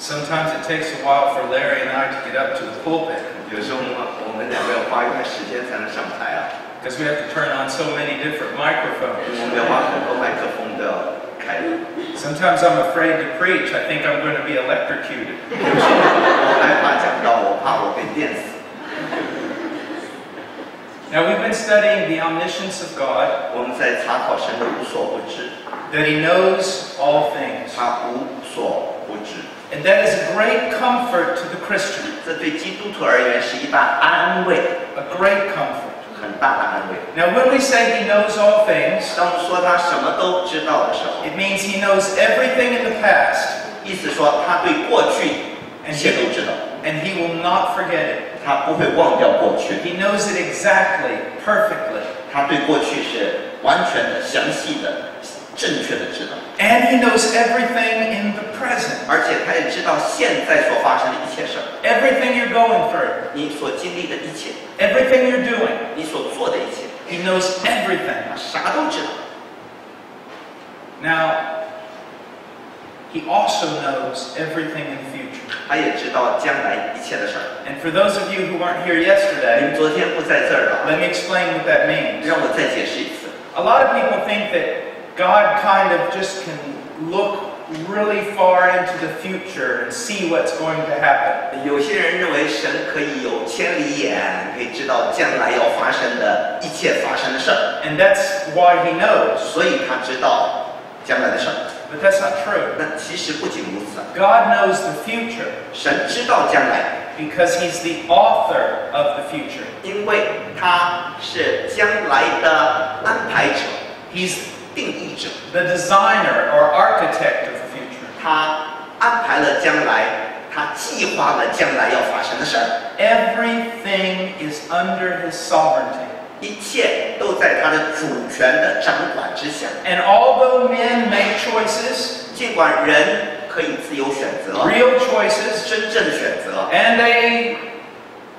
Sometimes it takes a while for Larry and I to get up to the pulpit 有时候我们两个要花一段时间才能上台啊， because we have to turn on so many different 我 microphones. 们要把很多麦克风都要开。 Sometimes I'm afraid to preach. I think I'm going to be electrocuted. 有时候我害怕讲到，我怕我被电死。 Now we've been studying the omniscience of God, 我们在查考神的无所不知， that He knows all things. 他无所不知， And that is a great comfort to the Christian, 这对基督徒而言是一大安慰， a great comfort. 很大的安慰。 Now when we say He knows all things, 当我们说他什么都知道的时候， it means He knows everything in the past, 意思说他对过去一切都知道， and He will not forget it. 他不会忘掉过去， He knows it exactly, perfectly. 他对过去是完全的、详细的、正确的知道， And He knows everything in the present. 而且他也知道现在所发生的一切事儿， Everything you're going through, 你所经历的一切， everything you're doing, 你所做的一切， He knows everything. 他啥都知道。 Now, He also knows everything in the future. 他也知道将来一切的事儿。 And for those of you who weren't here 你 yesterday, 们昨天不在这儿了， let me explain what that means. 让我再解释一次。 A lot of people think that God kind of just can look really far into the future and see what's going to happen. 有些人认为神可以有千里眼，可以知道将来要发生的一切发生的事儿， And that's why He knows. 所以他知道将来的事儿。 But that's not true. 那其实不仅如此， God knows the future 神知道将来， because He's the author of the future. 因为他是将来的安排者， He's 定义者， the designer or architect of the future. 他安排了将来，他计划了将来要发生的事儿， Everything is under His sovereignty. 一切都在他的主权的掌管之下。 And although men make choices, 尽管人可以自由选择， real choices, 真正选择， and they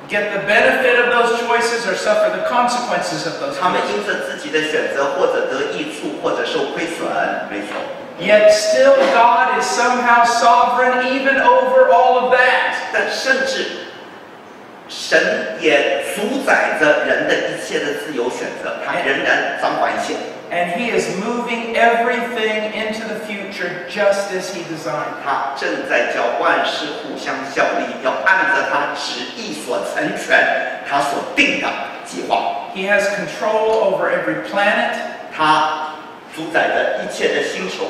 get the benefit of those choices or suffer the consequences of those 他们 choices. 因着自己的选择，或者得益处，或者受亏损，没错。 Yet still God is somehow sovereign even over all of that. 但甚至神也主宰着人的一切的自由选择，他仍然掌管一切。 And He is moving everything into the future just as He designed. 他正在叫万事互相效力，要按着他旨意所成全，他所定的计划。 He has control over every planet 他主宰着一切的星球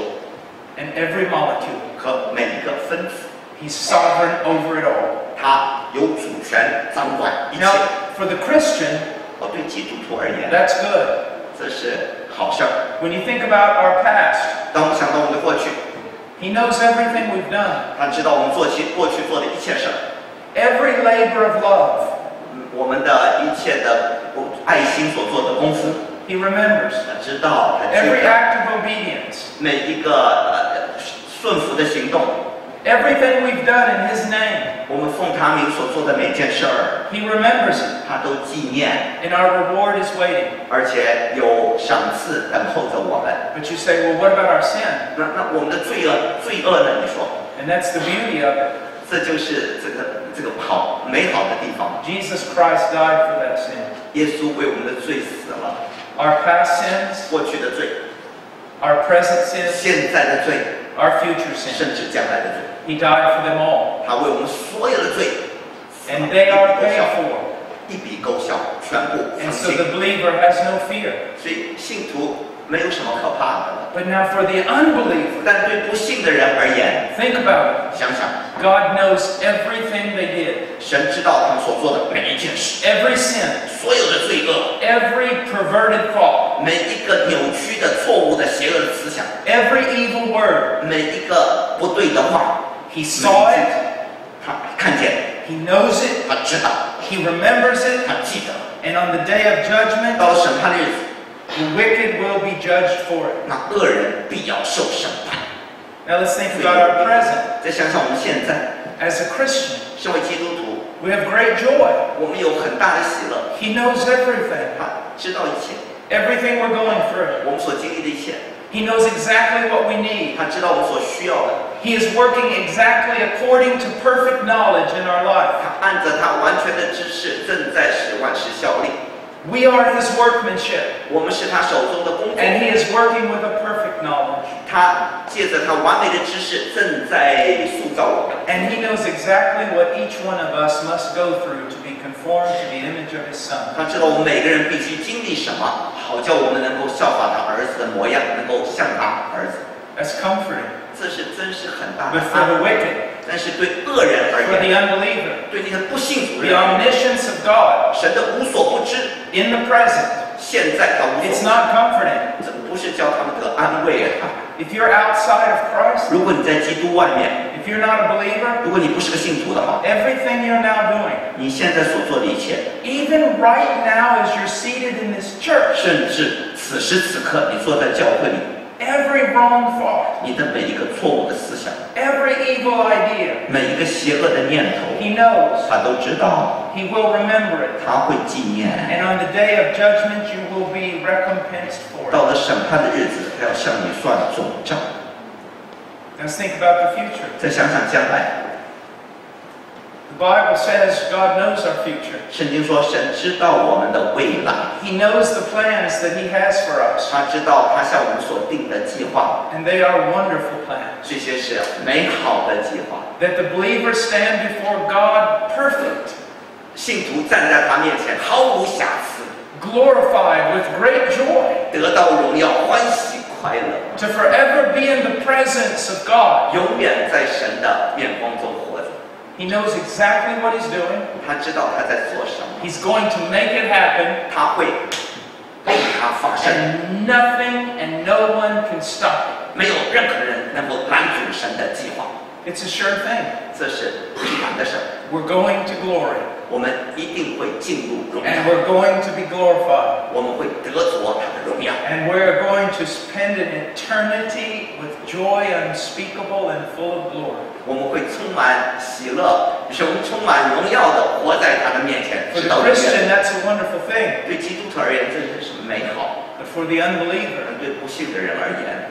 and every molecule. 和每一个分子， He's sovereign over it all. 他有主权掌管一切。 Now, for the Christian, 对基督徒而言， that's good. 这是好事儿。 When you think about our past, 当我们想到我们的过去， He knows everything we've done. 他知道我们过去做的一切事儿， Every labor of love, 我们的一切的爱心所做的功夫， He remembers. 他知道，他记 Every 得 act of obedience, 每一个顺服的行动， everything we've done in His name, 我们奉他名所做的每件事儿， He remembers it. 他都纪念， And our reward is waiting. 而且有赏赐等候着我们。 But you say, well, what about our sin? 那我们的罪恶呢？你说， And that's the beauty of it. 这就是这个好美好的地方。 Jesus Christ died for that sin. 耶稣为我们的罪死了， Our past sins, 过去的罪， our present sins, 现在的罪， our future sins. 甚至将来的罪， He died for them all. 他为我们所有的罪 And they are paid for. 一笔勾销，全部 And 付 so 清。 the believer has no fear. 所以信徒没有什么可怕的了。 But now for the unbeliever, 但对不信的人而言， think about it. 想想， God knows everything they did. 神知道他们所做的每一件事， Every sin, 所有的罪恶， every perverted thought, 每一个扭曲的、错误的、邪恶的思想， every evil word. 每一个不对的话， He saw it. 他看见， He knows it. 他知道， He remembers it. 他记得。 And on the day of judgment, 到了审判的日子， the wicked will be judged for it. 那恶人必要受审判。 Now let's think about our present. 再想想我们现在， As a Christian, 身为基督徒， we have great joy. 我们有很大的喜乐， He knows everything. 他知道一切， Everything we're going through. 我们所经历的一切， He knows exactly what we need. 他知道我们所需要的， He is working exactly according to perfect knowledge in our life. 他按着他完全的知识，正在使万事效力。 We are His workmanship, 我们是他手中的工作， and He is working with a perfect knowledge. 他借着他完美的知识，正在塑造我们。 And He knows exactly what each one of us must go through to be conformed to the image of His Son. 他知道我们每个人必须经历什么，好叫我们能够效法他儿子的模样，能够像他儿子。 That's comforting. 这是真是很大的 But for 安 the 慰。 wicked, 但是对恶人而 for the 言， unbeliever, 对那些不信主 the 人， omniscience of God 神的无所不知， in the present, 现在他无 it's 所不知， not comforting. 这不是叫他们得安慰啊。 If you're outside of Christ, 如果你在基督外面， if you're not a believer, 如果你不是个信徒的话， everything you're now doing, 你现在所做的一切， even right now as you're seated in this church, 甚至此时此刻你坐在教会里， every wrong thought, 你的每一个错误的思想， every evil idea, 每一个邪恶的念头， He knows. 他都知道， He will remember it. 他会纪念。 And on the day of judgment, you will be recompensed for 到 it. 了审判的日子，他要向你算总账。 Let's think about the future. 再想想将来， The Bible says God knows our future. 圣经说神知道我们的未来， He knows the plans that He has for us. 他知道他向我们所定的计划， And they are wonderful plans. 这些是美好的计划。 That the believers stand before God perfect, 信徒站在他面前毫无瑕疵， glorified with great joy, 得到荣耀、欢喜、快乐， to forever be in the presence of God. 永远在神的面光中活着。 He knows exactly what He's doing. 他知道他在做什么， He's going to make it happen, 他会令它发生。 and nothing and no one can stop it. 没有任何人能够拦阻神的计划， It's a sure thing. 这是必然的事儿。 We're going to glory, 我们一定会进入荣耀， and we're going to be glorified, 我们会得着他的荣耀， and we're going to spend an eternity with joy unspeakable and full of glory. 我们会充满喜乐，充满荣耀的活在他的面前， For 直 the 到永 Christian, 远。 that's a wonderful thing. 对基督徒而言，这真是美好； But for the unbeliever, 但对不信的人而言，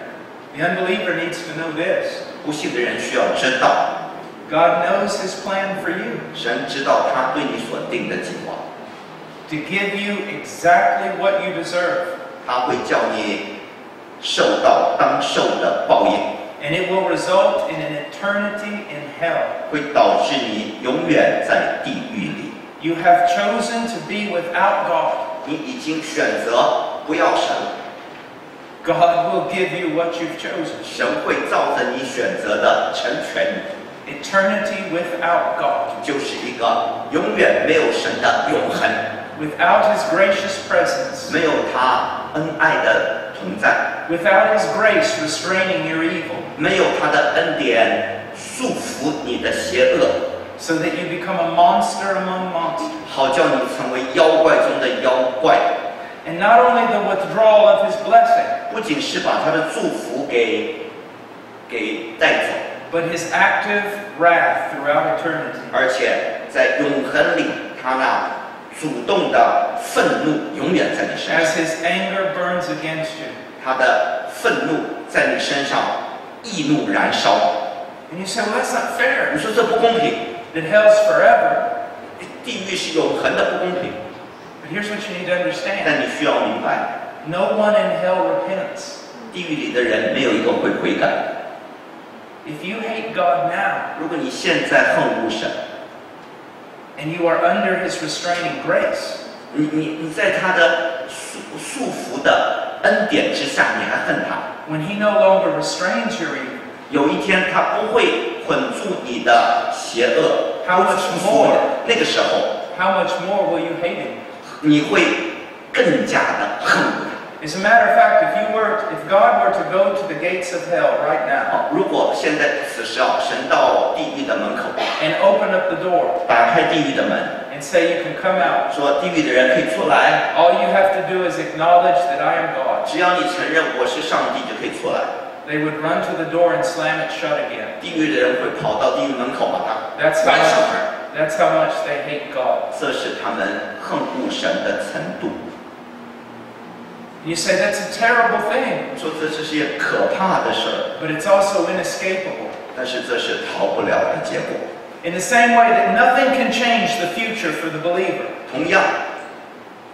the unbeliever needs to know this. 不信的人需要知道， God knows His plan for you, 神知道他对你所定的计划， to give you exactly what you deserve. 他会叫你受到当受的报应， And it will result in an eternity in hell. 会导致你永远在地狱里。 You have chosen to be without God. 你已经选择不要神， God will give you what you've chosen. 神会照着你选择的成全你， Eternity without God. 就是一个永远没有神的永恒， Without His gracious presence. 没有他恩爱的同在， Without His grace restraining your evil. 没有他的恩典束缚你的邪恶， So that you become a monster among monsters. 好叫你成为妖怪中的妖怪。 And not only the withdrawal of His blessing, 不仅是把他的祝福给带走， but His active wrath throughout eternity. 而且在永恒里，他那主动的愤怒永远在你身 As 上， His anger burns against you. 他的愤怒在你身上易怒燃烧。 And you say, well, that's not fair. 你说这不公平， That hell's forever. 地狱是永恒的不公平。 But here's what you need to understand. 但你需要明白， No one in hell repents. 地狱里的人没有一个会悔改。 If you hate God now, 如果你现在恨恶神， and you are under His restraining grace, 你在他的束缚的恩典之下，你还恨他。 when He no longer restrains your evil, 有一天他不会捆住你的邪恶， How much 束缚 more? 你那个时候， how much more will you hate Him? 你会更加的恨恶他。 As a matter of fact, if God were to go to the gates of hell right now 好，如果现在此时神到地狱的门口， and open up the door 打开地狱的门， and say you can come out, 说地狱的人可以出来， all you have to do is acknowledge that I am God. 只要你承认我是上帝，就可以出来。 They would run to the door and slam it shut again. 地狱的人会跑到地狱门口把它 That's 关 how 上 much, 门， that's how much they hate God. 这是他们恨恶神的程度。You say that's a terrible thing. 说这是件可怕的事儿， But it's also inescapable. 但是这是逃不了的结果。 In the same way that nothing can change the future for the believer. 同样，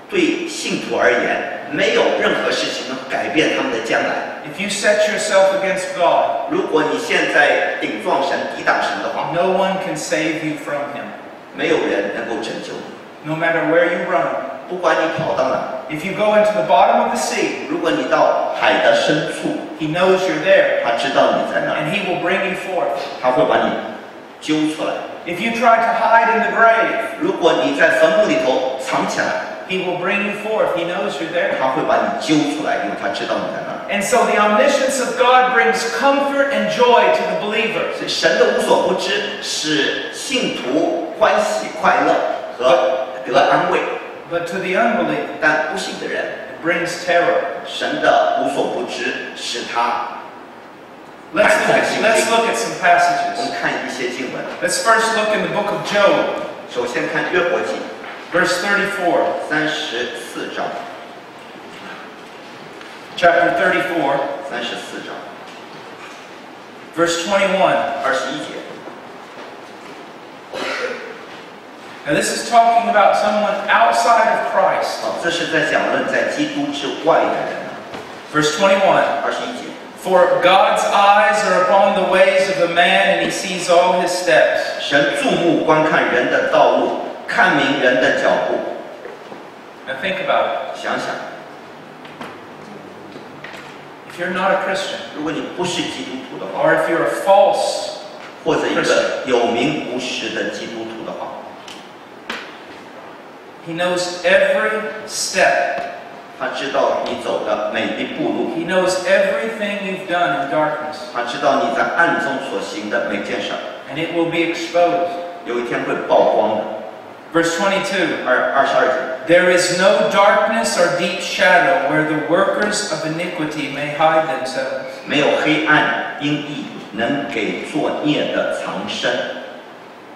对信徒而言，没有任何事情能改变他们的将来。 If you set yourself against God, 如果你现在顶撞神、抵挡神的话， no one can save you from Him. 没有人能够拯救你。 No matter where you run. 不管你跑到哪， If you go into the bottom of the sea, 如果你到海的深处， He knows you're there, 他知道你在那儿， and He will bring you forth. 他会把你揪出来。 If you try to hide in the grave, 如果你在坟墓里头藏起来， He will bring you forth. He knows you're there. 他会把你揪出来，因为他知道你在那儿。 And so the omniscience of God brings comfort and joy to the believer. 所以神的无所不知使信徒欢喜快乐和得安慰， But to the unbeliever, 但不信的人， it brings terror. 神的无所不知使他 Let's look at some 我 passages. 们看一些经文。 Let's first look in the book of Job, 首先看约伯记verse 34. 34章， Chapter 34, 34章 verse 21. 21节。 Now this is talking about someone outside of Christ. 这是在讲论在基督之外的人。 Verse 21. 21节， For God's eyes are upon the ways of a man, and He sees all his steps. 神注目观看人的道路，看明人的脚步。 Now think about it. 想想， If you're not a Christian, 如果你不是基督徒的话， or if you're a false, 或者一个有名无实的基督徒的话， He knows every step. 他知道你走的每一步路， He knows everything you've done in darkness, 他知道你在暗中所行的每件事儿， and it will be exposed. 有一天会曝光的。 Verse 22. 22节， There is no darkness or deep shadow where the workers of iniquity may hide themselves. 没有黑暗阴翳能给作孽的藏身。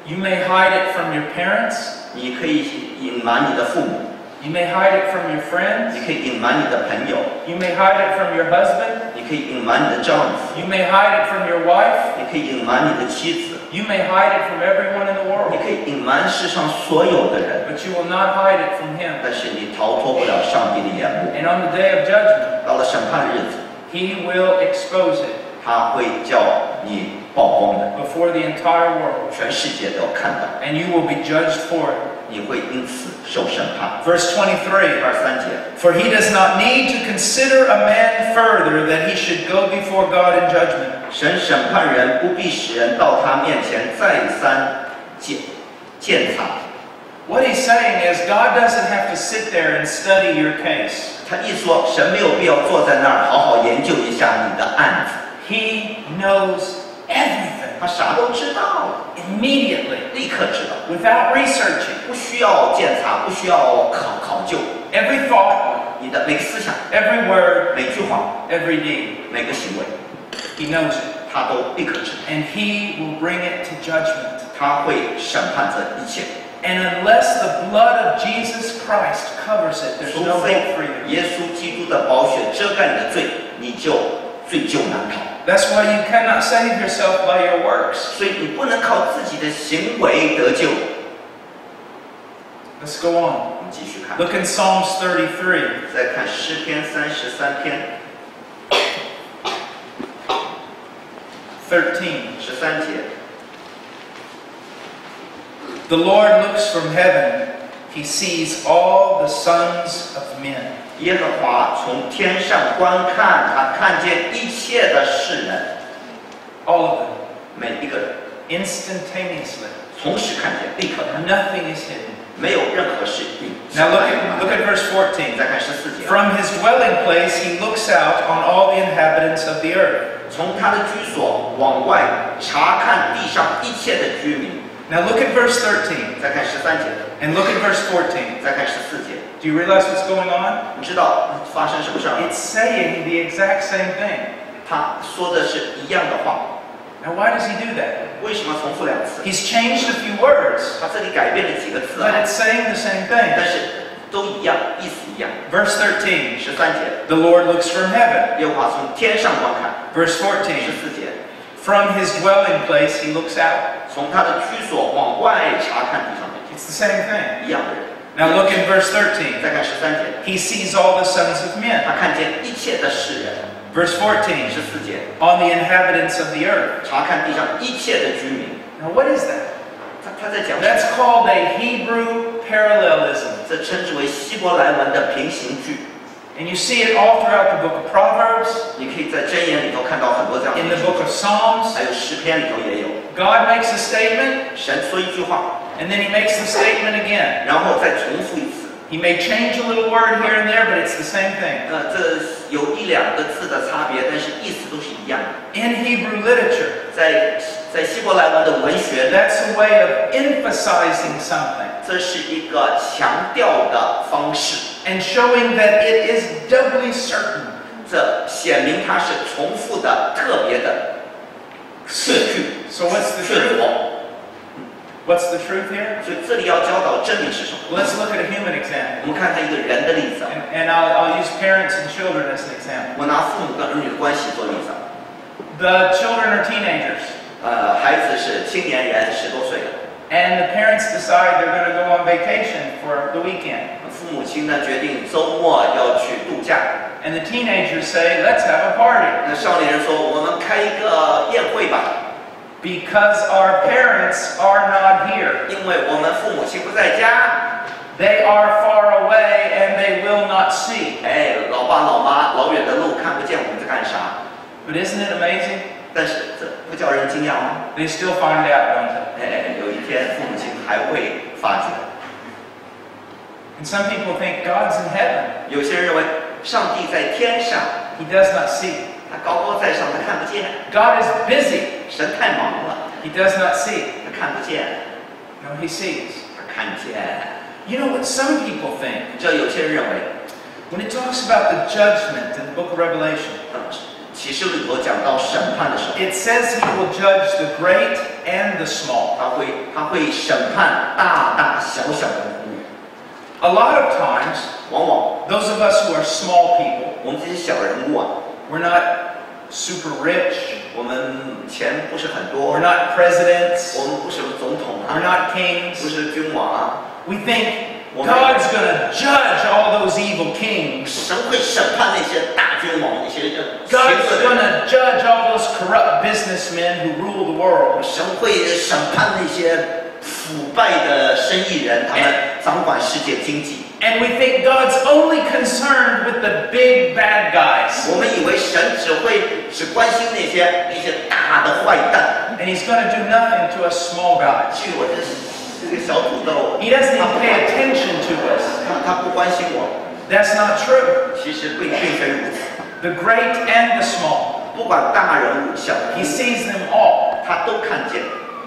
You may hide it from your parents. 你可以隐瞒你的父母， You may hide it from your friends. 你可以隐瞒你的朋友， You may hide it from your husband. 你可以隐瞒你的丈夫， You may hide it from your wife. 你可以隐瞒你的妻子， You may hide it from everyone in the 你 world. 可以隐瞒世上所有的人， But you will not hide it from Him. 但是你逃脱不了上帝的眼目。 And on the day of judgment, 到了审判的日子， He will expose it 他会叫你曝光的， before the entire world. 全世界都要看到， And you will be judged for it. 你会因此受审判。 Verse 23. 23节， For He does not need to consider a man further that he should go before God in judgment. 神审判人不必使人到他面前再三检查。 What He's saying is God doesn't have to sit there and study your case. 他一说，神没有必要坐在那儿好好研究一下你的案子， He knows everything 他啥都知道， immediately, 立刻知道， without researching. 不需要检查，不需要考究， Every thought, 你的每个思想、 every word, 每句话、 every deed. 每个行为， He knows it. 他都立刻知道， And He will bring it to judgment. 他会审判这一切。 And unless the blood of Jesus Christ covers it, there's 除 no 非 hope for you. 耶稣基督的宝血遮盖你的罪，你就罪疚难逃。 That's why you cannot save yourself by your works. 所以你不能靠自己的行为得救。 Let's go on. 我们继续看， Look in Psalms 33. 再看诗篇33篇13节。 The Lord looks from heaven. He sees all the sons of men. 耶和华从天上观看，他看见一切的世人， All of them. 每一个人 Instantaneously. 同时看见，立刻看见， Nothing is hidden. 没有任何事隐 Now 藏。 look at verse 14. 再看14节， From His dwelling place He looks out on all the inhabitants of the earth. 从他的居所往外查看地上一切的居民。 Now look at verse 13. 再看13节， And look at verse 14. 再看14节， Do you realize what's going on? 你知道发生什么事儿吗？ It's saying the exact same thing. 他说的是一样的话， Now why does He do that? 为什么重复2次？ He's changed a few words, 他这里改变了几个字 but 啊， it's saying the same 但 thing. 是都一样，意思一样。Verse 13. 13节， The Lord looks from heaven. 耶和华从天上观看。Verse 14. 14节， From his dwelling place he looks out. 从他的居所往外查看地上的， It's the same thing. 一样的人。 Now look in verse 13. 再看13节， He sees all the sons of men. 他看见一切的世人。 Verse 14. 14节， On the inhabitants of the earth. 查看地上一切的居民。 Now what is that? 他在讲什么？ That's called a Hebrew parallelism. 这称之为希伯来文的平行句。 And you see it all throughout the book of Proverbs, 你可以在箴言里头看到很多这样的 in the 句 book 子， of Psalms. 还有诗篇里头也有。 God makes a statement, 神说一句话， and then he makes the statement again. 然后再重复一次。 He may change a little word here and there, but it's the same thing. 这有1、2个字的差别，但是意思都是一样的。 In Hebrew literature, 在希伯来文的文学里， that's a way of emphasizing something 这是一个强调的方式， and showing that it is doubly certain. 这显明它是重复的、特别的确据。 So what's the 确 truth? 凿。 What's the truth here? 所以这里要教导真理是什么？ Let's look at a human example. 我们看看一个人的例子。 And I'll use parents and children as an example. 我拿父母跟儿女的关系做例子。 The children are teenagers, 孩子是青年人，10多岁的。 and the parents decide they're going to go on vacation for the weekend. 父母亲呢决定周末要去度假。 And the teenagers say, let's have a party. 那少年人说：“我们开一个宴会吧， Because our parents are not here. 因为我们父母亲不在家。 They are far away and they will not see. 老爸老妈老远的路看不见我们在干啥。 But isn't it amazing? 但是这不叫人惊讶吗？ They still find out, don't they? 有一天父母亲还会发觉。 And some people think God's in heaven. 有些人认为上帝在天上， He does not see. 他高高在上，他看不见。 God is busy. 神太忙了， He does not see. 他看不见， No, he sees. 他看见。 You know what some people think? 这有些人认为， When it talks about the judgment in the book of Revelation, 启示里头讲到审判的时候， it says he will judge the great and the small. 他会审判大大小小的人物。 A lot of times, 往往 those of us who are small people, 我们这些小人物啊， we're not super rich, 我们钱不是很多， we're not presidents, 我们不是总统 we're 啊， not kings. 不是君王啊， We think God's going to judge all those evil kings. 神会审判那些大君王，那些邪 God's 恶的 going 人， to judge all those corrupt businessmen who rule the world. 神会审判那些腐败的生意人，他们掌管世界经济。 And we think God's only concerned with the big bad guys. 我们以为神只关心那些大的坏蛋， And he's going to do nothing to us small guys. 至于我这个小土豆， He doesn't even pay attention to us. 他不关心我。 That's not true. 其实并非如此， The great and the small. 不管大人物小人 He 物， sees them all. 他都看见。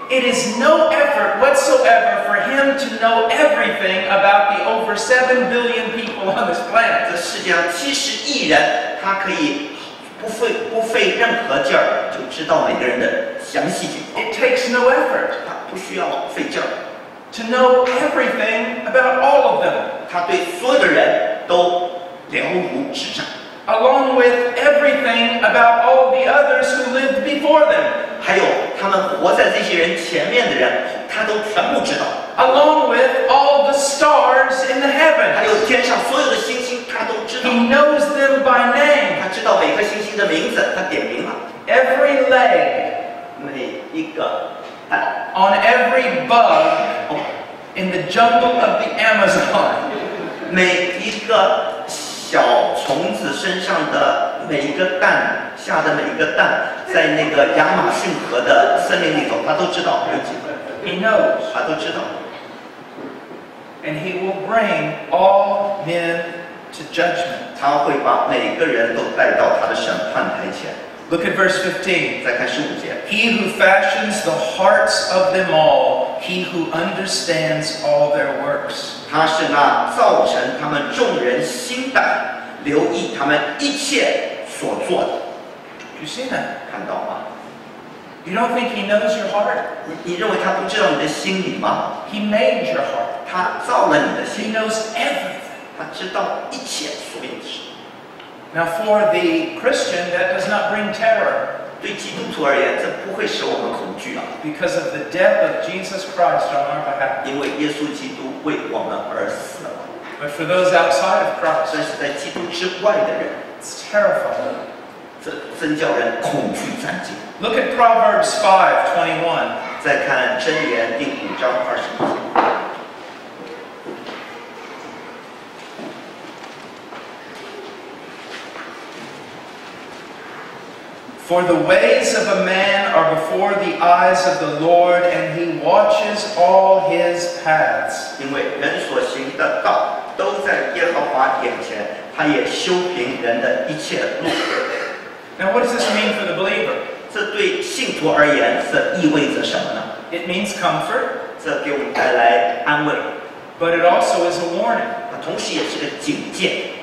It is no effort whatsoever for him to know everything about the over 7 billion people on this planet. 这世界上70亿人，他可以不费任何劲儿就知道每个人的详细情况， It takes no effort 他不需要费劲儿， to know everything about all of them, 他对所有的人都了如指掌， along with everything about all the others who lived before them, 还有他们活在这些人前面的人，他都全部知道， along with all the stars in the 还 heavens. 有天上所有的星星，他都知道， He knows them by name. 他知道每颗星星的名字，他点名了， Every leg 每一个蛋。 on every bug in the jungle of the Amazon. 每一个小虫子身上的每一个蛋下的每一个蛋，在那个亚马逊河的森林里头，他都知道有几个， He knows. 他都知道。 And he will bring all men to judgment. 他会把每个人都带到他的审判台前。 Look at verse 15. 再看15节， He who fashions the hearts of them all, he who understands all their works. 他是那造成他们众人心胆，留意他们一切所做的。 You see that? 看到吗？ You don't think he knows your heart? 你认为他不知道你的心理吗？ He made your heart. 他造了你的 He 心， knows everything. 他知道一切所有的事。 Now, for the Christian, that does not bring terror 对基督徒而言，这不会使我们恐惧啊， because of the death of Jesus Christ on our behalf. 因为耶稣基督为我们而死了。 But for those outside of 但 Christ, 是在基督之外的人， it's terrifying. 这真叫人恐惧战惊。 Look at Proverbs 5:21. 再看箴言第5章20节。 For the ways of a man are before the eyes of the Lord, and he watches all his paths. 因为人所行的道都在耶和华眼前，他也修平人的一切路。 Now, what does this mean for the believer? 这对信徒而言，这意味着什么呢？ It means comfort, 这给我们带来安慰， but it also is a warning. 同时也是个警戒。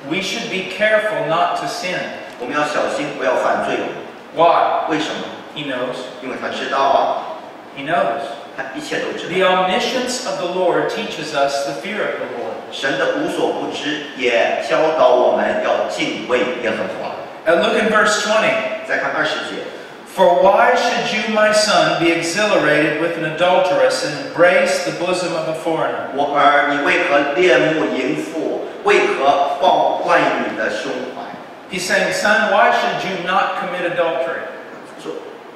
We should be careful not to sin. 我们要小心，不要犯罪。 Why? 为什么？ He knows. 因为他知道啊， He knows. 他一切都知 The 道。 omniscience of the Lord teaches us the fear of the Lord. 神的无所不知，也教导我们要敬畏耶和华。 Look in verse 20. 再看20节。 For why should you, my son, be exhilarated with an adulteress and embrace the bosom of a foreigner? 我儿，你为何恋慕淫妇？为何抱外女的胸怀？ He's saying, son, why should you not commit adultery? 说，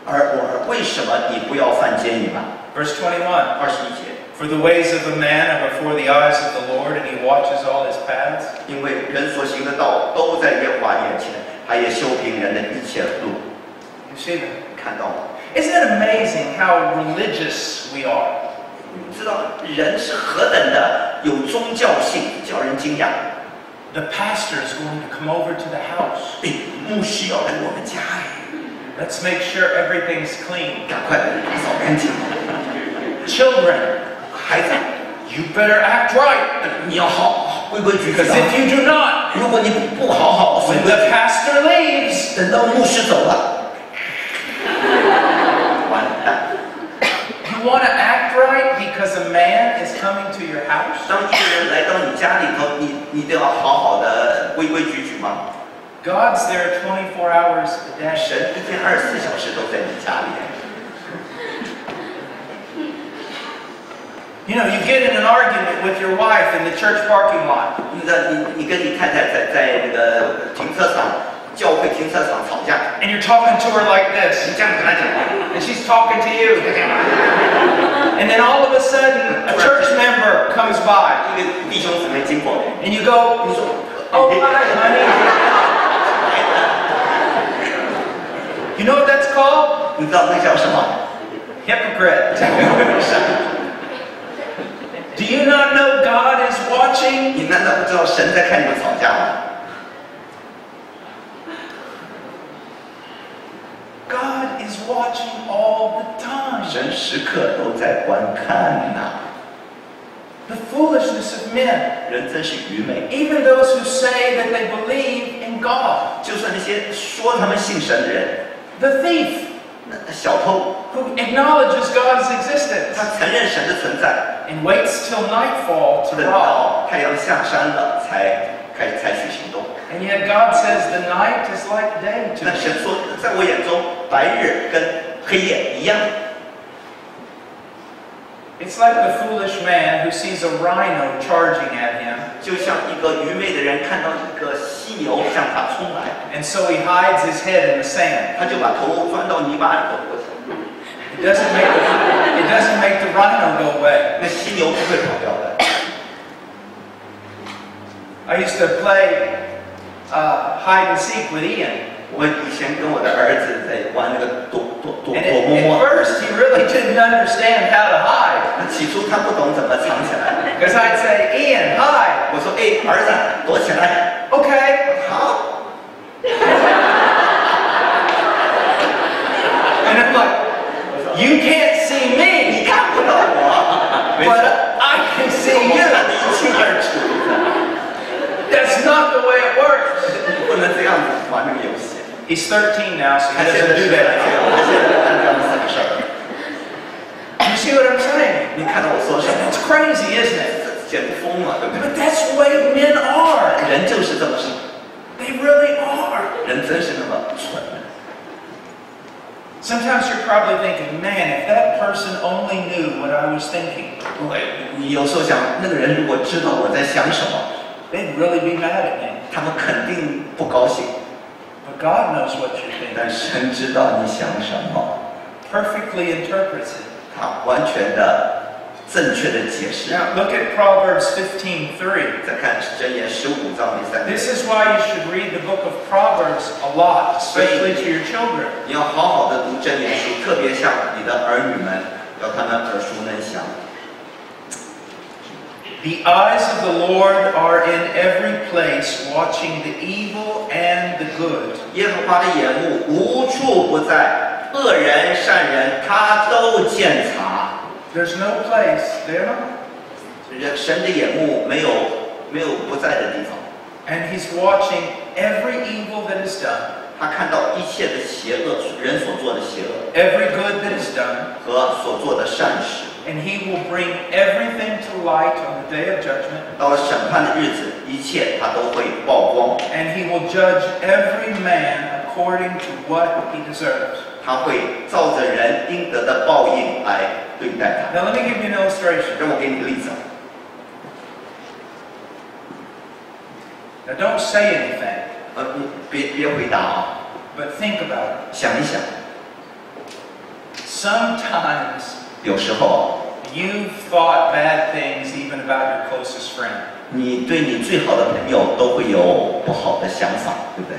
我儿，为什么你不要犯奸淫啊？ Verse 21. 21节。 For the ways of a man are before the eyes of the Lord, and he watches all his paths. 因为人所行的道都在耶和华眼前，他也修平人的一切路。 You see that? 看到吗？ Isn't it amazing how religious we are? 你知道人是何等的有宗教性，叫人惊讶。 The pastor is going to come over to the house. 哎，牧师要来我们家， Let's make sure everything's clean. 赶快打扫干净。 Children, 孩子， you better act right. 你要好规规矩矩 Because 的。 if you do not, 如果你不好好规 when 规 the 矩， pastor leaves, 等到牧师走了，完蛋。 you want to act right because a man is coming to your house? 当一个人来到你家里头，你都要好好的规规矩矩吗？ God's there 24 hours a day. 神一天24小时都在你家里。 You know, you get in an argument with your wife in the church parking lot. 你跟你太太在那个停车场，教会停车场吵架， And you're talking to her like this, 你这样跟她讲话， and she's talking to you. And then all of a sudden, a church member comes by, 一个弟兄姊妹经过， and you go, 你说 "Oh, hi, honey." You know what that's called? 你知道那叫什么？ Hypocrite. Do you not know God is watching? 你难道不知道神在看你们吵架吗？ God is watching all the time. 神时刻都在观看呐、 The foolishness of men, 人真是愚昧。 even those who say that they believe in God. 就算那些说他们信神的人， The thief, 那小偷， who acknowledges God's existence 他承认神的存在， and waits till nightfall to 等 rob. 到太阳下山了才开始采取行动。 And yet God says the night is like day to 那 me. 神说，在我眼中，白日跟黑夜一样。 It's like the foolish man who sees a rhino charging at him, 就像一个愚昧的人看到一个犀牛向他冲来， and so he hides his head in the sand. 他就把头钻到泥巴里头。 It doesn't make the rhino go away. 那犀牛不会跑掉的。 I used to play hide and seek with Ian. 我以前跟我的儿子在玩那个躲 And 摸 at 摸， first, he really didn't understand how to hide. 起初他不懂怎么藏起来。 Because I'd say, Ian, hide. 我说：“哎，儿子，躲起来。 Okay. ” 好。 And I'm like, you can't see 你 me, 看不到我，没错， but I can see 我 you. 看得一清二楚。 That's not the way it works. 不能这样子玩那个游戏。 He's 13 now, so he 他现在 doesn't 是 do 这样， that 他现在干这样的傻事儿。 You see what I'm saying? 你看到我说什么？ It's crazy, isn't it? 简直疯了，对不对？ But that's the way men are. 人就是这么傻， They really are. 人真是那么蠢。 Sometimes you're probably thinking, man, if that person only knew what I was thinking, 对，你有时候想，那个人如果知道我在想什么， they'd really be mad at me. 他们肯定不高兴。 But God knows what you're thinking. 但神知道你想什么， Perfectly interprets it. 他完全的、正确的解释。 Now look at Proverbs 15:3. 再看箴言15章第3节， This is why you should read the book of Proverbs a lot, especially to your children. 你要好好的读箴言书，特别像你的儿女们，要他们耳熟能详。 The eyes of the Lord are in every place, watching the evil and the good. 耶和华的眼目无处不在，恶人善人他都检查。 There's no place they're not. 神的眼目没有不在的地方， And He's watching every evil that is done, 他看到一切的邪恶，人所做的邪恶 every good that is done, 和所做的善事。 and He will bring everything to light on the day of judgment, 到了审判的日子，一切他都会曝光， and He will judge every man according to what he deserves. 他会照着人应得的报应来对待他。 Now let me give you an illustration. 让我给你个例子， Now don't say anything, 你别回答啊， but think about it. 想一想， Sometimes 有时候 you've thought bad things even about your closest friend. 你对你最好的朋友都会有不好的想法，对不对？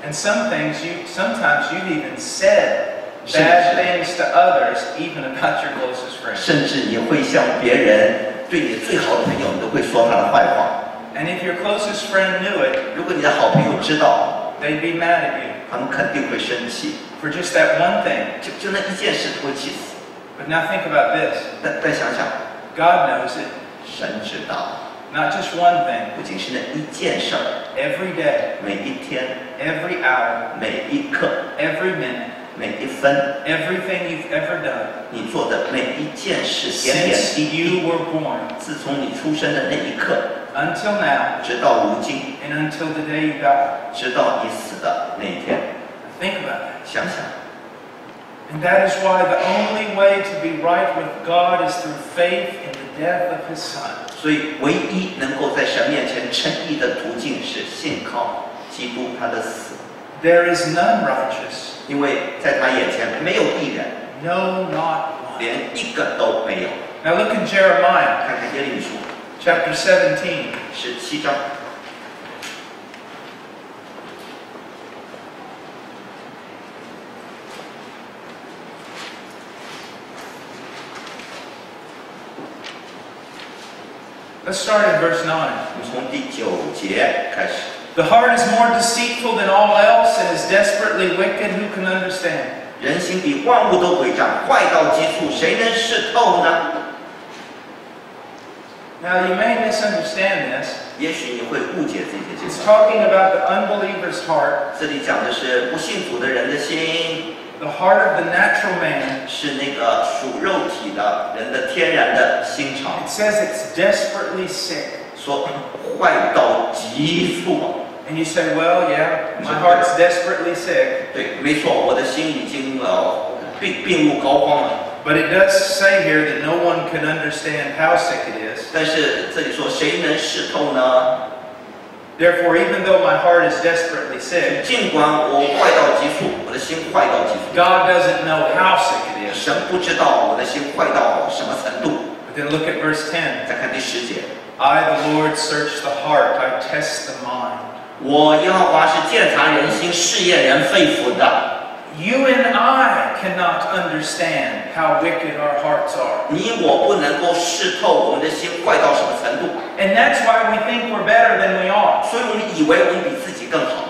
And sometimes you've even said bad things to others even about your closest friend. 甚至你会向别人对你最好的朋友，你都会说他的坏话。 And if your closest friend knew it, 如果你的好朋友知道， they'd be mad at you 他们肯定会生气， for just that one thing. 就那一件事，他会气死。 But now think about this. 再想想， God knows it. 神知道， Not just one thing. 不仅是那一件事儿， Every day, 每一天、 every hour, 每一刻、 every minute, 每一分， everything you've ever done 你做的每一件事，点点 since 滴 you 滴， were born 自从你出生的那一刻， until now 直到如今， and until the day you die. 直到你死的那一天， Think about that. 想想。 And that is why the only way to be right with God is through faith in the death of His Son. 所以，唯一能够在神面前称义的途径是信靠基督他的死， There is none righteous, 因为在他眼前没有义人， no, not one. 连一个都没有。 Now look in Jeremiah 看看耶利米书chapter 17. 17章， Let's start in verse 9. 我们从第9节开始。 The heart is more deceitful than all else and is desperately wicked. Who can understand? 人心比万物都诡诈，坏到极处，谁能识透呢？ Now you may misunderstand this. 也许你会误解这些经 It's 文。 talking about the unbeliever's heart, 这里讲的是不信主的人的心， the heart of the natural man. 是那个属肉体的人的天然的心肠， It says it's desperately sick. 说坏到极处。 And you say, well, yeah, my heart's desperately sick. 对，没错，我的心已经病入膏肓了。 But it does say here that no one can understand how sick it is. 但是这里说谁能识透呢？ Therefore, even though my heart is desperately sick, 尽管我坏到极处，我的心坏到极处， God doesn't know how sick it is. 神不知道我的心坏到什么程度。 But then look at verse 10. 再看第10节， I, the Lord, search the heart. I test the mind. 我耶和华是鉴察人心、试验人肺腑的。 You and I cannot understand how wicked our hearts are. 你我不能够识透我们的心坏到什么程度， And that's why we think we're better than we are. 所以我们以为我们比自己更好。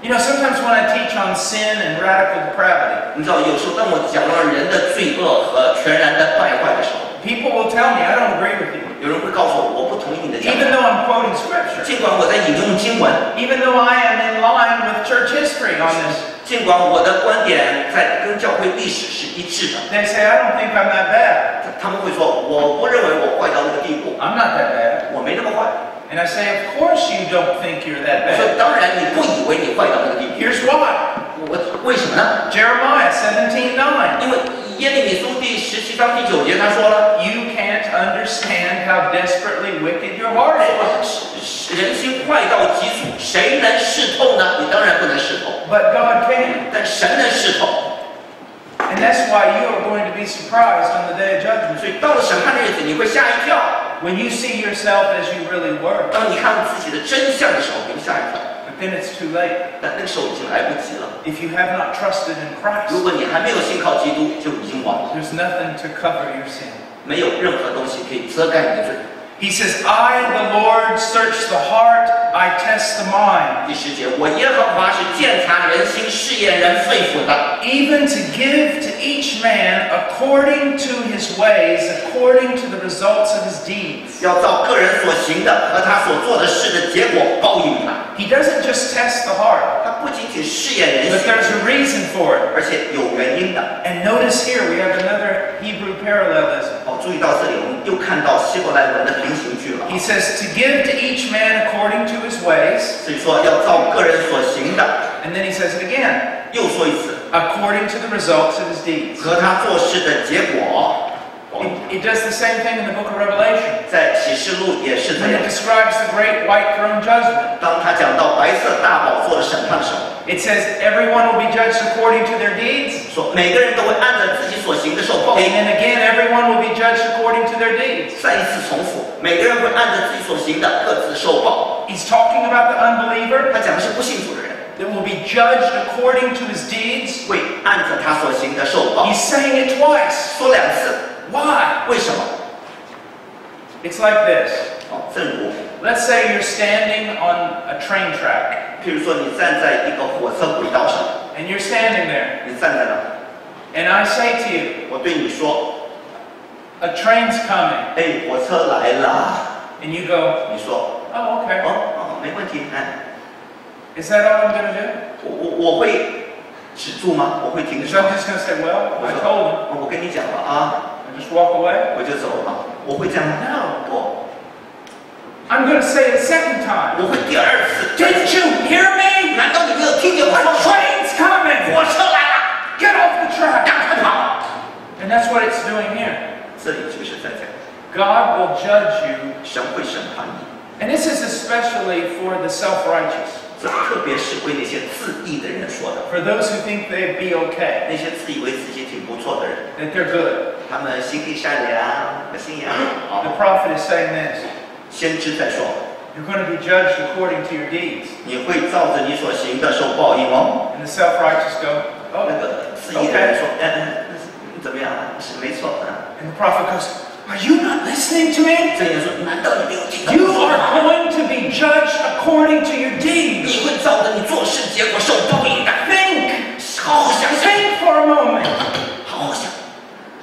You know, sometimes when I teach on sin and radical depravity, 你知道，有时候当我讲到人的罪恶和全然的败坏的时候， people will tell me, I don't agree with you. 有人会告诉我，我不同意你的讲 Even 法。 though I'm quoting scripture. 尽管我在引用经文， Even though I am in line with church history on this. 尽管我的观点跟教会历史是一致的， They say, I don't think I'm that bad. 他们会说，我不认为我坏到那个地步， I'm not that bad. 我没那么坏。 And I say, of course you don't think you're that 我说 bad. 当然你不以为你坏到那个地步。 Here's why. 为什么呢？ Jeremiah 17:9. 因为耶利米书第17章第9节他说了， You can't understand how desperately wicked your heart is. 人心坏到极处，谁能识透呢？你当然不能识透， But God can. 但神能识透。 And that's why you are going to be surprised on the day of judgment. 所以到了审判的日子，你会吓一跳。 When you see yourself as you really were. 当你看自己的真相的时候，你会吓一跳。 But then it's too late. 但那个时候已经来不及了。 If you have not trusted in 如 Christ, 果你还没有信靠基督，就已经晚了。 there's nothing to cover your sin. 没有任何东西可以遮盖你的罪。 He says, I, the Lord, search the heart, I test the mind. 第10节，我耶和华是鉴察人心、试验人肺腑的， Even to give to each man according to his ways, according to the results of his deeds. 要照个人所行的和他所做的事的结果报应他。 He doesn't just test the heart, 他不仅仅试验人 but 心， there's a reason for it. 而且有原因的。 And notice here we have another Hebrew parallelism. 注意到这里，我们又看到希伯来文的平行句了。 He says, to give to each man according to his ways. 所以说要照个人所行的， And then he says it again, 又说一次， according to the results of his deeds. 和他做事的结果。 It does the same thing in the book of Revelation. 在启示录也是这 When 样 it。describes the great white throne judgment, 当他讲到白色大宝座的审判的时候， it says everyone will be judged according to their deeds. 说每个人都会按照自己所行的受报 And 应。 then again, everyone will be judged according to their deeds. 再一次重复，每个人会按照自己所行的各自受报。 He's talking about the unbeliever 他讲的是不信主的人， that will be judged according to his deeds. 会按照他所行的受报。 He's saying it twice. 说2次， Why? 为什么？ It's like this. 正如 Let's say you're standing on a train track, 譬如说你站在一个火车轨道上， and you're standing there, 你站在那， and I say to you, 我对你说， a train's coming, 哎，火车来了。 and you go, 你说， oh, okay. 没问题，哎， Is that all I'm going to do? 我会止住吗？我会停止 So 吗 I'm？just going to say, well, 我 I 说 told him. 我跟你讲了啊， I just walk away. 我就走了。我会这样吗？ No. 不， I'm going to say it a second time. 我会第2次。 Didn't you hear me? 难道你没有听见我 A 说话？ train's coming. 火车来了， Get off the track. 赶快跑！ And that's what it's doing here. 这里就是在讲， God will judge you. 神会审判你。 And this is especially for the self-righteous. 这特别是为那些自义的人说的， For those who think they'd be okay, 那些自以为自己挺不错的人， that they're good. 他们心地善良、可信仰。 The prophet is saying this. 先知在说， You're going to be judged according to your deeds. 你会照着你所行的受报应哦。 And the self-righteous go, 那 oh. 个自义的人说，怎么样啊？是没错的。 And the prophet goes, are you not listening to me? 这人说，难道你没有听到 You 我说 are 话？ going to be judged according to your deeds. 你会照着你做事结果受报应的。 Think. 好好想想， Think for a moment. 好好想，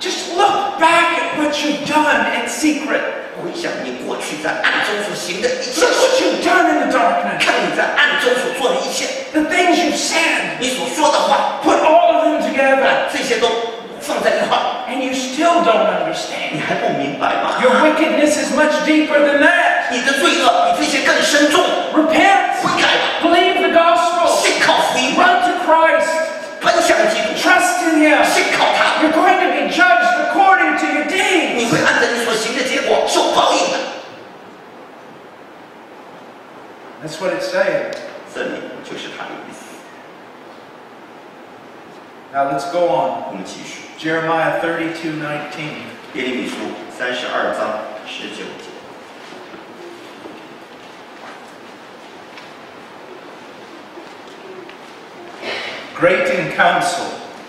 Just look back at what you've done in secret. 回想你过去在暗中所行的一切 Look 事， what you've done in the darkness. 看你在暗中所做的一切， The things you've said. 你所说的话， Put all of them together. 这些都放在一块儿， And you still don't 你 understand. 还不明白吗？ Your wickedness is much deeper than that. 你的罪恶比这些更深重， Repent. 悔改吧， Believe the gospel. 信靠福音吧， Run to Christ. 奔向基督， Trust in Him. 信靠他， You're going to be judged according to your 你 deeds. 会按照你所行的结果受报应的。 That's what it's saying. 这里就是他的意思。 Now let's go on. 我们继续， Jeremiah 32:19. 耶利米书32章19节。 Great in counsel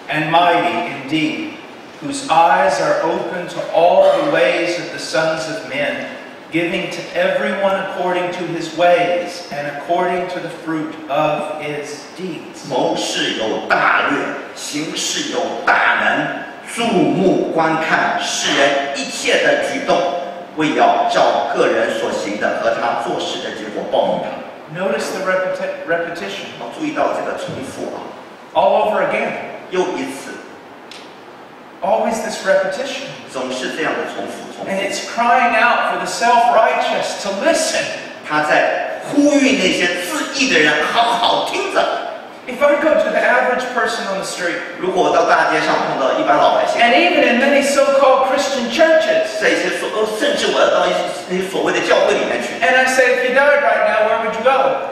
and mighty in deed, whose eyes are open to all the ways of the sons of men, giving to everyone according to his ways and according to the fruit of his deeds. 谋事有大略，行事有大能，注目观看世人一切的举动，为要照个人所行的和他做事的结果报应他。 Notice the repetition 注意到这个重复啊， all over again. 又一次， Always this repetition. 总是这样的重复。And it's crying out for the self-righteous to listen. 他在呼吁那些自义的人好好听着。If I go to the average person on the street, 如果我到大街上碰到一般老百姓 and even in many so-called Christian churches, 在一些甚至我要到那些所谓的教会里面去 and I say, if you died right now, where would you go?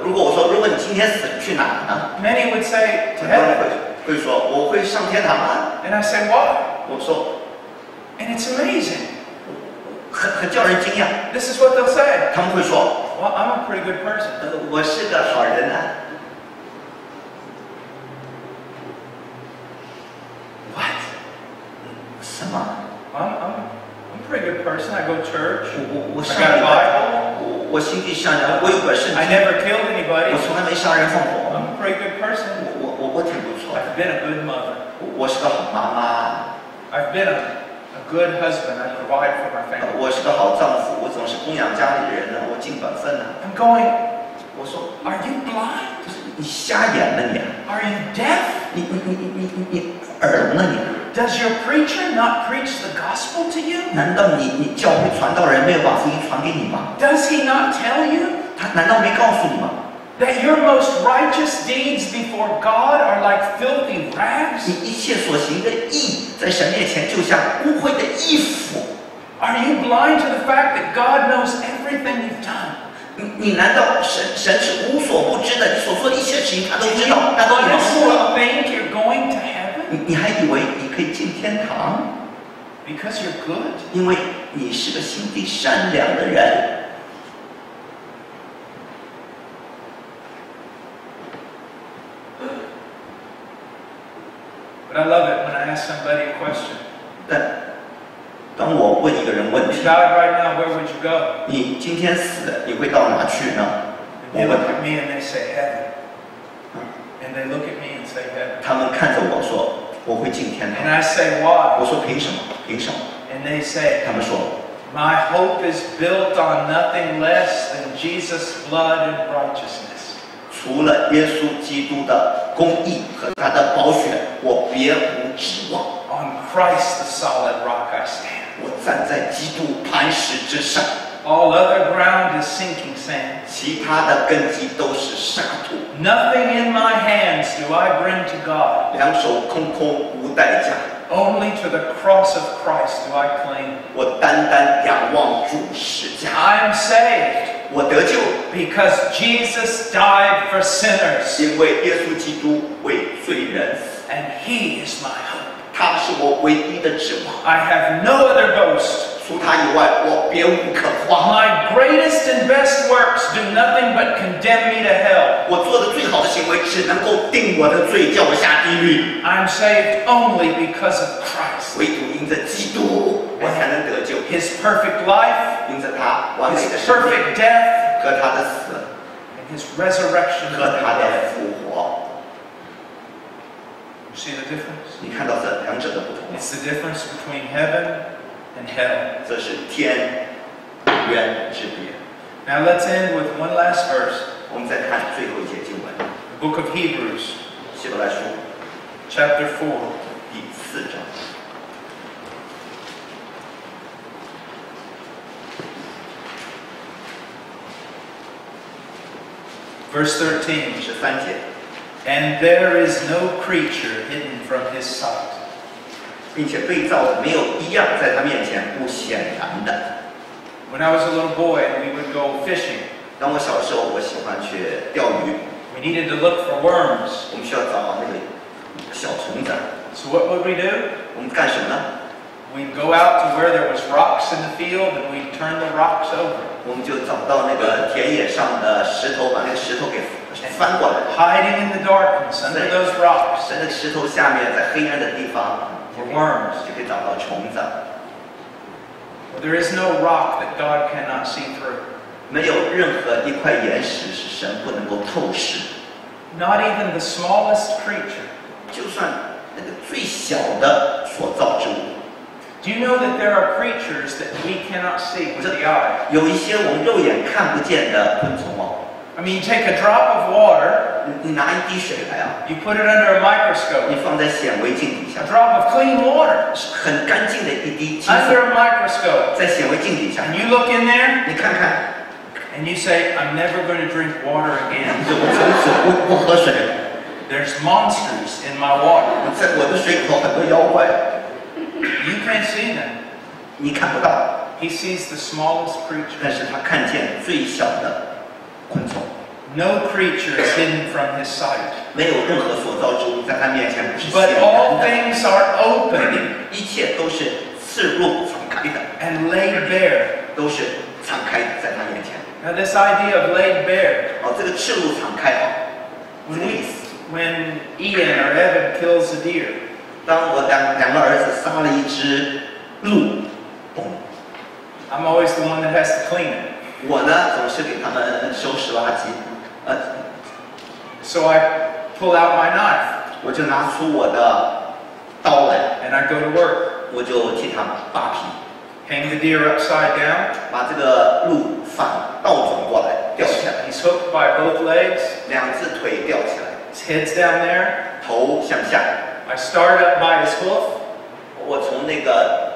如果我说如果你今天死了去哪呢？ Many would say, to 很多人 heaven. 会说我会上天堂啊。 And I say, why? 我说 And it's amazing. 很叫人惊讶。 This is what they'll say. 他们会说 Well, I'm a pretty good person. 我是个好人啊。What？ 什么？ I'm a pretty good person. I go to church. 我 I 上 got a 礼拜 Bible. 我心地善良，我有本圣 I 经， never killed anybody. 我从来没杀人放火， I'm a pretty good person. 我挺不错， I've been a good mother. 我是个好妈妈， I've been a good husband. I provide for my family. 我是个好丈夫，我总是供养家里的人呢，我尽本分呢。 I'm going, 我说 are you blind? 你瞎眼了你， Are you deaf? 你耳聋了你？ Does your preacher not preach the gospel to you? 难道你教会传道人没有把福音传给你吗？ Does he not tell you 他难道没告诉你吗？ that your most righteous deeds before God are like filthy rags? 你一切所行的义，在神面前就像污秽的衣服。 Are you blind to the fact that God knows everything you've done? 你难道神是无所不知的？你所做的一切事情他都 Do 知 you 道，难道你盲目了？ honestly think you're going to heaven 你还以为你可以进天堂？ because you're good? 因为你是个心地善良的人。 But I love it when I ask somebody a question. 但当我问一个人问 If 题 you died right now, where would you go? 你今天死了，你会到哪去呢？ And they look at me and they say heaven. And they look at me and say heaven. 他们看着我说我会进天 And 堂。 I say why? 我说凭什么？凭什么？ And they say, 他们说 my hope is built on nothing less than Jesus' blood and righteousness. 除了耶稣基督的公义和他的宝血，我别无指望。 On Christ, the solid rock I stand. 我站在基督磐石之上， All other ground is sinking sand. 其他的根基都是沙土。 Nothing in my hands do I bring to God. 两手空空无代价， Only to the cross of Christ do I cling. 我单单仰望主十架， I am saved 我得救， because Jesus died for sinners. 因为耶稣基督为罪人死， And He is my hope. 他是我唯一的指望。 I have no other boast. 除他以外，我别无可夸。 My greatest and best works do nothing but condemn me to hell. 我做的最好的行为，只能够定我的罪，叫我下地狱。 I'm saved only because of Christ. 唯独因着基督，我才能得救。 His perfect life, 因着他完美 His 的生命 perfect death, 和他的死 and His resurrection 和 from 他 the 的 dead. 复活， You see the difference? 你看到这两者的不同， It's the difference between heaven and hell. 这是天渊之别。 Now let's end with one last verse. 我们再看最后一节经文， The book of Hebrews, 希伯来书 chapter 4. 第4章。Verse 13. 13节， And there is no creature hidden from His sight. 并且被造的没有一样在他面前不显然的。 When I was a little boy and we would go fishing, 当我小时候，我喜欢去钓鱼， we needed to look for worms. 我们需要找那个小虫子， So what would we do? 我们干什么呢？ We'd go out to where there was rocks in the field and we'd turn the rocks over. 我们就找到那个田野上的石头，把那个石头给翻过来， Hiding in the darkness under those rocks 在那个石头下面，在黑暗的地方 were worms. 就可以找到虫子。 Well, there is no rock that God cannot see through. 没有任何一块岩石是神不能够透视的， Not even the smallest creature. 就算那个最小的所造之物。 Do you know that there are creatures that we cannot see with the eye? 有一些我们肉眼看不见的昆虫哦， I mean, you take a drop of water 你拿一滴水来啊， You put it under a 你 microscope. 放在显微镜底下 A，drop of clean water 很干净的一滴清水， under a microscope. 在显微镜底下， And you look in there 你看看， and you say, I'm never going to drink water again. 我从此不喝水， There's monsters in my water. 在我的水里头很多妖怪， You can't see them. 你看不到， He sees the smallest 但 creature. 是他看见最小的昆虫， No creature is hidden from his sight. 没有任何所造之物在他面前不是显 But all 然的， things are open 一切都是赤露敞开的， and laid bare. 都是敞开的在他眼前。 Now, this idea of laid bare, 哦，这个赤露敞开哦，这 when, 个意 we, 思。 when Ian or Evan kills a deer, 当我两个儿子杀了一只鹿，咚， I'm always the one that has to clean it. 我呢总是给他们收拾垃圾， So I pull out my knife 我就拿出我的刀来， and I go to work. 我就替他扒皮， Hang the deer upside down. 把这个鹿倒转过来，吊起来， He's hooked by both legs. 两只腿吊起来， His head's down there. 头向下。 I start up by his hoof. 我从那个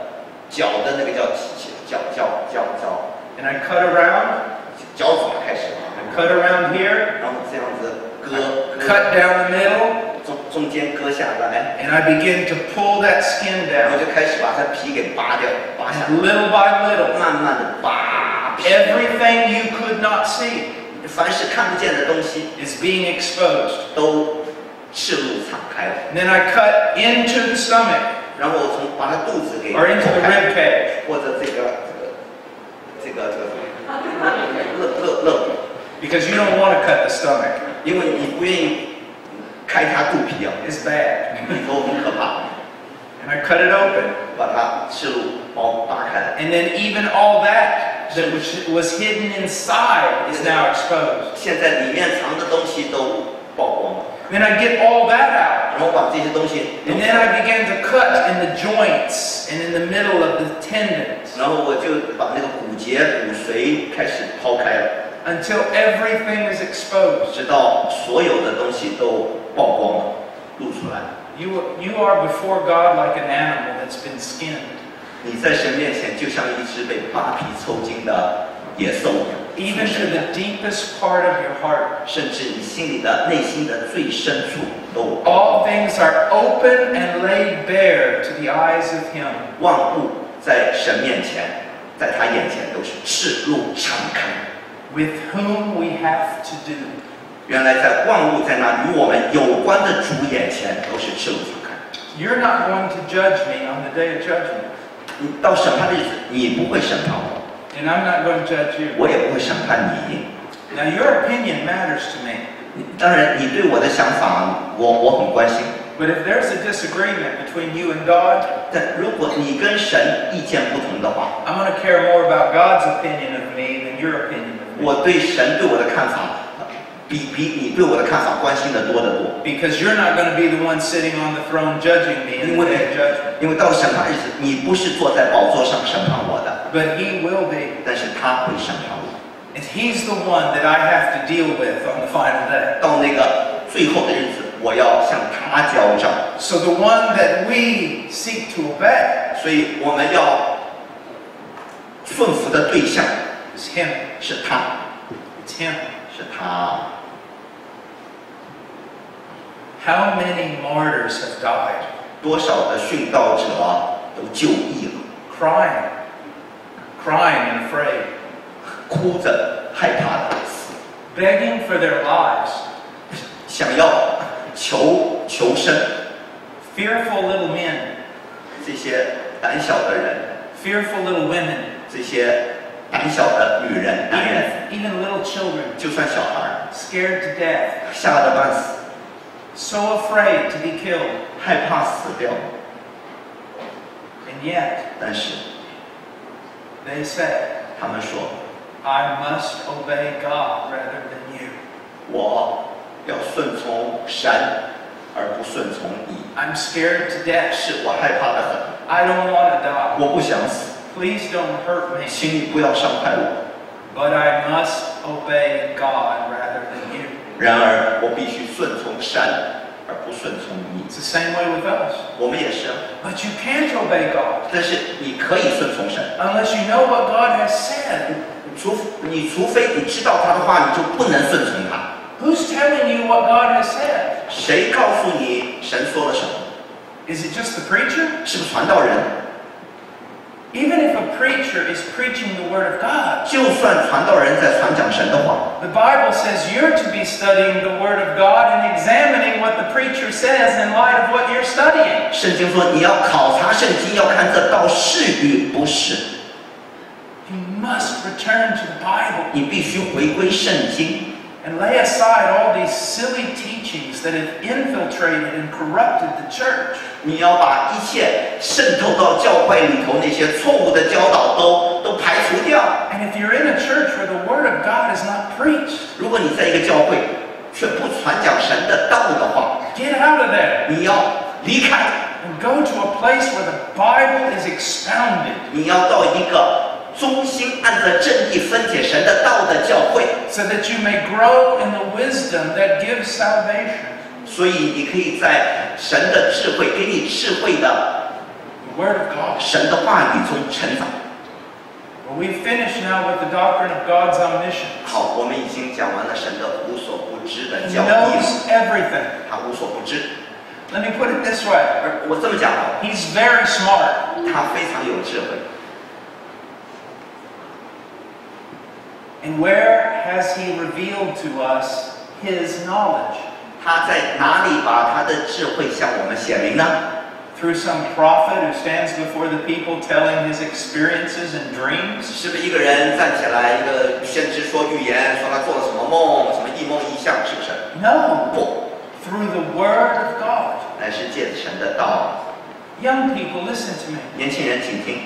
脚的那个叫 And I cut around. 脚爪开始， I cut around here. 然后这样子割， Cut down the middle. 中间割下来， And I begin to pull that skin 然后 down. 就开始把它皮给扒掉，扒下来。 And little by little, 慢慢的扒皮， everything you could not see 凡是看不见的东西 is being exposed. 都赤露敞开了。 And then I cut into the stomach 然后我把他肚子给 or into the 剖开， rib cage 或者肋骨， because you don't want to cut the stomach. 因为你不愿意开他肚皮啊， It's bad. 里头很可怕， And I cut it open. 把它赤露扒开来。 And then even all that was hidden inside is now exposed. 现在里面藏的东西都曝光了， Then I get all that out. 然后把这些东西弄 And 出 then 来， I began to cut in the joints and in the middle of the tendons 然后我就把那个骨节、骨髓开始抛开了。 until everything is exposed. 直到所有的东西都曝光了，露出来。 You are before God like an animal that's been skinned. 你在神面前就像一只被扒皮抽筋的野兽一样， Even to the deepest part of your heart. 甚至你心里的内心的最深处都 All things are open and laid bare to the eyes of Him. 万物在神面前，在他眼前都是赤露敞开。 With whom we have to do. 原来在万物在那与我们有关的主眼前都是赤露敞开。 You're not going to judge me on the day of judgment. 你到审判的日子，你不会审判我， And I'm not going to judge you. 我也不会审判你。 Now, your opinion matters to me. 当然，你对我的想法，我很关心。 But if there's a disagreement between you and God, 但如果你跟神意见不同的话， I'm going to care more about God's opinion of me than your opinion of me. 我对神对我的看法，比你对我的看法关心的多得多。 Because you're not going to be the one sitting on the throne judging me in the day of judgment. 因为到审判日子，你不是坐在宝座上审判我的， But He will be. 但是他会审判我。 And He's the one that I have to deal with on the final day. 到那个最后的日子，我要向他交账。 So the one that we seek to obey 所以我们要顺服的对象 is Him. 是他， It's Him. 是他。 How many martyrs have died 多少的殉道者都就义了， crying and afraid, 哭着害怕的死， begging for their lives, 想要求生。 fearful little men, 这些胆小的人， fearful little women, 这些胆小的女人、男人， even little children, 就算小孩， scared to death, 吓得半死， so afraid to be killed. 害怕死掉。 And yet, 但是 they say, 他们说， I must obey God rather than you. 我要顺从神，而不顺从你。 I'm scared to death. 是我害怕的很， I don't want to die. 我不想死， Please don't hurt me. 请你不要伤害我。 But I must obey God rather than you. 然而我必须顺从神，而不顺从你。 It's the same way with us. 我们也是， But you can't obey God 但是你可以顺从神， unless you know what God has said. 除非你知道他的话，你就不能顺从他。 Who's telling you what God has said? 谁告诉你神说了什么？ Is it just the preacher? 是不是传道人？ Even if a preacher is preaching the Word of God, 就算传道人在传讲神的话， the Bible says you're to be studying the Word of God and examining what the preacher says in light of what you're studying. 圣经说你要考察圣经，要看这道是与不是。 You must return to the Bible 你必须回归圣经， and lay aside all these silly teachings that have infiltrated and corrupted the church. 你要把一切渗透到教会里头那些错误的教导都排除掉。 And if you're in a church where the Word of God is not preached, 如果你在一个教会却不传讲神的道的话， get out of there 你要离开， and go to a place where the Bible is expounded 你要到一个忠心按着正义分解神的道的教会， so that you may grow in the wisdom that gives salvation. 所以你可以在神的智慧给你智慧的 The Word of God. 神的话语中成长。 Well, we've finished now with the doctrine of God's omniscience. 好，我们已经讲完了神的无所不知的 He 教义， knows everything. 他无所不知。 Let me put it this way. 而我这么讲， He's very smart. 他非常有智慧。 And where has He revealed to us His knowledge? 他在哪里把他的智慧向我们显明呢？ Through some prophet who stands before the people telling his experiences and dreams? 是不是一个人站起来，一个先知说预言，说他做了什么梦，什么异梦异象，是不是？ No. 不， Through the Word of God. 乃是借着神的道。 Young people, listen to me. 年轻人请听，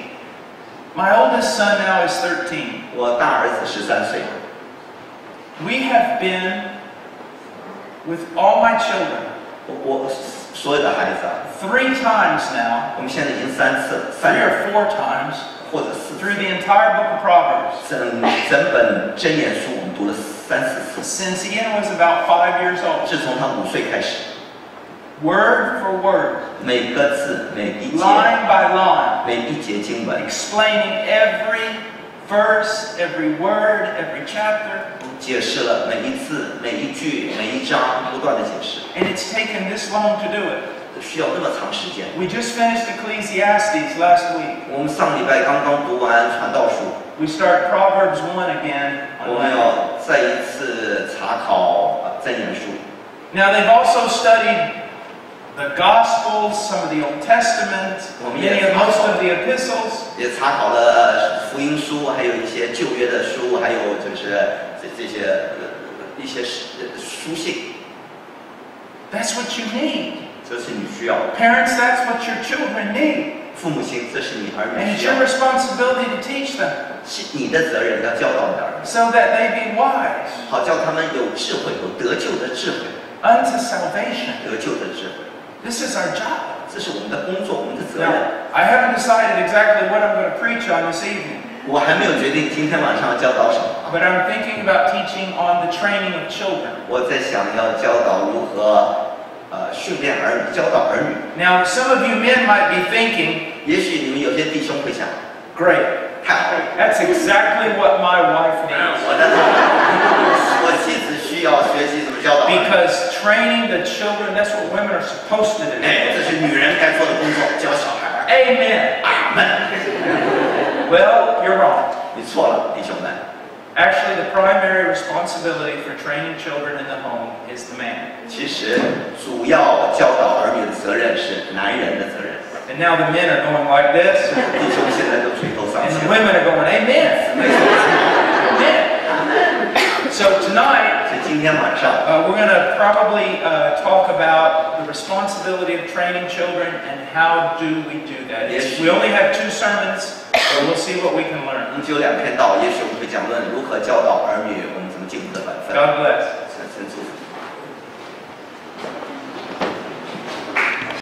My oldest son now is 13. 我大儿子13岁， We have been with all my children 我所有的孩子啊， 3 times now, 我们现在已经3次、 3 or 4 times, 或者4 through 次， the entire book of Proverbs. 整本箴言书我们读了3、4次。 Since Ian was about 5 years old. 自从他5岁开始， Word for word, 每个字、每一节、 line by line, 每一节经文， explaining every verse, every word, every chapter. 解释了每一字、每一句、每一章，不断的解释， And it's taken this long to do it. 需要那么长时间。 We just finished Ecclesiastes last week. 我们上礼拜刚刚读完传道书， We start Proverbs 1 again 我 on 们 Monday. 要再一次查考箴言书。 Now they've also studied the Gospels, some of the Old Testament, most of the epistles. 也查考了福音书，还有一些旧约的书，还有就是这些一些书信。 That's what you need. 这是你需要的。 Parents, that's what your children need. 父母亲，这是你儿 And 女 it's 需要 your 的， responsibility to teach them 是你的责任，要教导你的儿女， so that they be wise 好叫他们有智慧，有得救的智慧， unto salvation. 得救的智慧。 This is our job. 这是我们的工作，我们的责任。 Now, I haven't decided exactly what I'm going to preach on this evening, 我还没有决定今天晚上要教导什么， but I'm thinking about teaching on the training of children. 我在想要教导如何训练儿女，教导儿女。 Now, some of you men might be thinking, 也许你们有些弟兄会想， great, 太好了， that's exactly what my wife needs. 我妻子需要学习怎么教导儿女。 Because training the children, that's what women are supposed to do. 哎，这是女人该做的工作，教小孩。 Amen. 阿门。 Well, you're wrong. 你错了，弟兄们。 Actually, the primary responsibility for training children in the home is the man. 其实主要教导儿女的责任是男人的责任。 And now the men are going like this, 弟兄现在都垂头丧 and 气 the。women are going, Amen. Amen. So tonight, 所以今天晚上， we're going to probably talk about the responsibility of training children and how do we do that. We only have 2 sermons, so we'll see what we can 我 learn. 们只有2篇道，也许我们会讲论